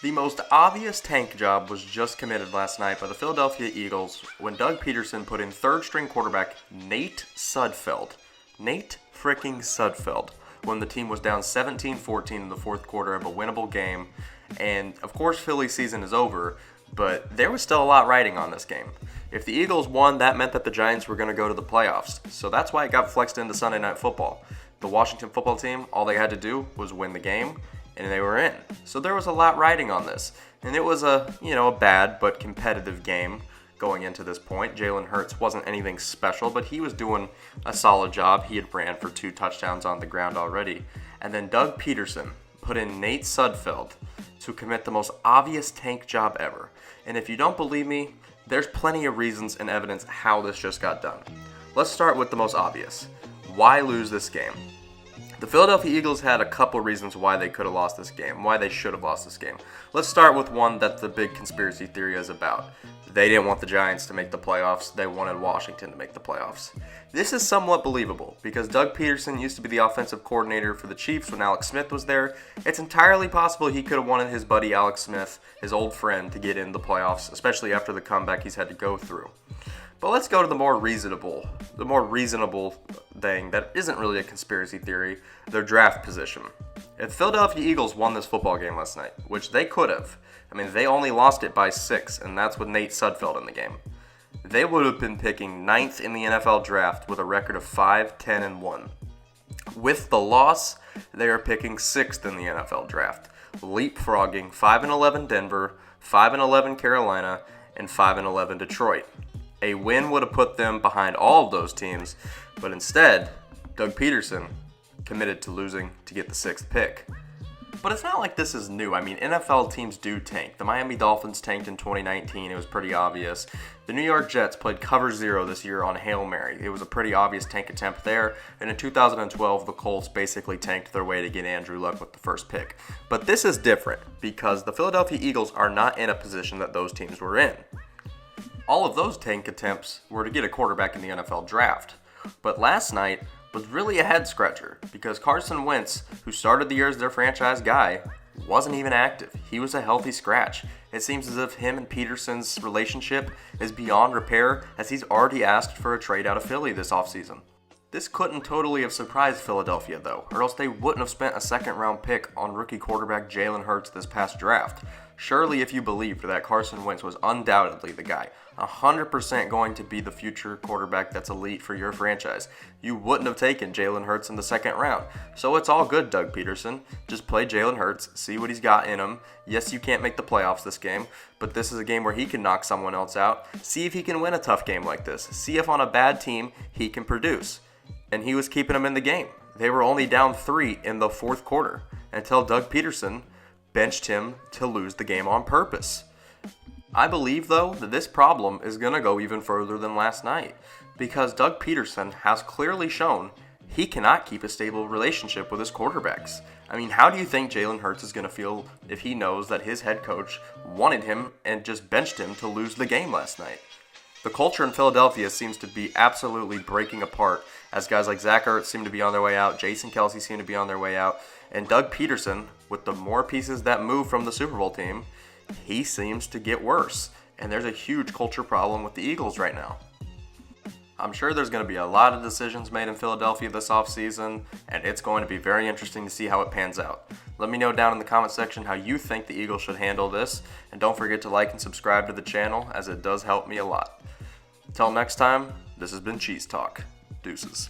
The most obvious tank job was just committed last night by the Philadelphia Eagles when Doug Peterson put in third-string quarterback Nate Sudfeld. Nate freaking Sudfeld. When the team was down 17-14 in the fourth quarter of a winnable game. And, of course, Philly's season is over, but there was still a lot riding on this game. If the Eagles won, that meant that the Giants were going to go to the playoffs. So that's why it got flexed into Sunday Night Football. The Washington football team, all they had to do was win the game, and they were in. So there was a lot riding on this. And it was a bad but competitive game going into this point. Jalen Hurts wasn't anything special, but he was doing a solid job. He had ran for 2 touchdowns on the ground already. And then Doug Peterson put in Nate Sudfeld to commit the most obvious tank job ever. And if you don't believe me, there's plenty of reasons and evidence how this just got done. Let's start with the most obvious. Why lose this game? The Philadelphia Eagles had a couple reasons why they could have lost this game, why they should have lost this game. Let's start with one that the big conspiracy theory is about. They didn't want the Giants to make the playoffs. They wanted Washington to make the playoffs. This is somewhat believable because Doug Peterson used to be the offensive coordinator for the Chiefs when Alex Smith was there. It's entirely possible he could have wanted his buddy Alex Smith, his old friend, to get in the playoffs, especially after the comeback he's had to go through. But let's go to the more reasonable thing that isn't really a conspiracy theory, their draft position. If the Philadelphia Eagles won this football game last night, which they could have, they only lost it by 6, and that's with Nate Sudfeld in the game. They would have been picking 9th in the NFL draft with a record of 5-10-1. With the loss, they are picking 6th in the NFL draft, leapfrogging 5-11 Denver, 5-11 Carolina, and 5-11 Detroit. A win would have put them behind all of those teams, but instead, Doug Peterson committed to losing to get the 6th pick. But it's not like this is new. NFL teams do tank. The Miami Dolphins tanked in 2019. It was pretty obvious. The New York Jets played cover 0 this year on Hail Mary. It was a pretty obvious tank attempt there. And in 2012, the Colts basically tanked their way to get Andrew Luck with the first pick. But this is different because the Philadelphia Eagles are not in a position that those teams were in. All of those tank attempts were to get a quarterback in the NFL draft. But last night was really a head-scratcher because Carson Wentz, who started the year as their franchise guy, wasn't even active. He was a healthy scratch. It seems as if him and Peterson's relationship is beyond repair as he's already asked for a trade out of Philly this offseason. This couldn't totally have surprised Philadelphia, though, or else they wouldn't have spent a second-round pick on rookie quarterback Jalen Hurts this past draft. Surely if you believed that Carson Wentz was undoubtedly the guy, 100% going to be the future quarterback that's elite for your franchise, you wouldn't have taken Jalen Hurts in the second round. So it's all good, Doug Peterson. Just play Jalen Hurts, see what he's got in him. Yes, you can't make the playoffs this game, but this is a game where he can knock someone else out. See if he can win a tough game like this. See if on a bad team he can produce. And he was keeping them in the game. They were only down 3 in the fourth quarter until Doug Peterson benched him to lose the game on purpose. I believe, though, that this problem is going to go even further than last night because Doug Peterson has clearly shown he cannot keep a stable relationship with his quarterbacks. How do you think Jalen Hurts is going to feel if he knows that his head coach wanted him and just benched him to lose the game last night? The culture in Philadelphia seems to be absolutely breaking apart as guys like Zach Ertz seem to be on their way out, Jason Kelce seem to be on their way out, and Doug Peterson, with the more pieces that move from the Super Bowl team, he seems to get worse. And there's a huge culture problem with the Eagles right now. I'm sure there's going to be a lot of decisions made in Philadelphia this offseason, and it's going to be very interesting to see how it pans out. Let me know down in the comment section how you think the Eagles should handle this, and don't forget to like and subscribe to the channel as it does help me a lot. Until next time, this has been Cheese Talk. Deuces.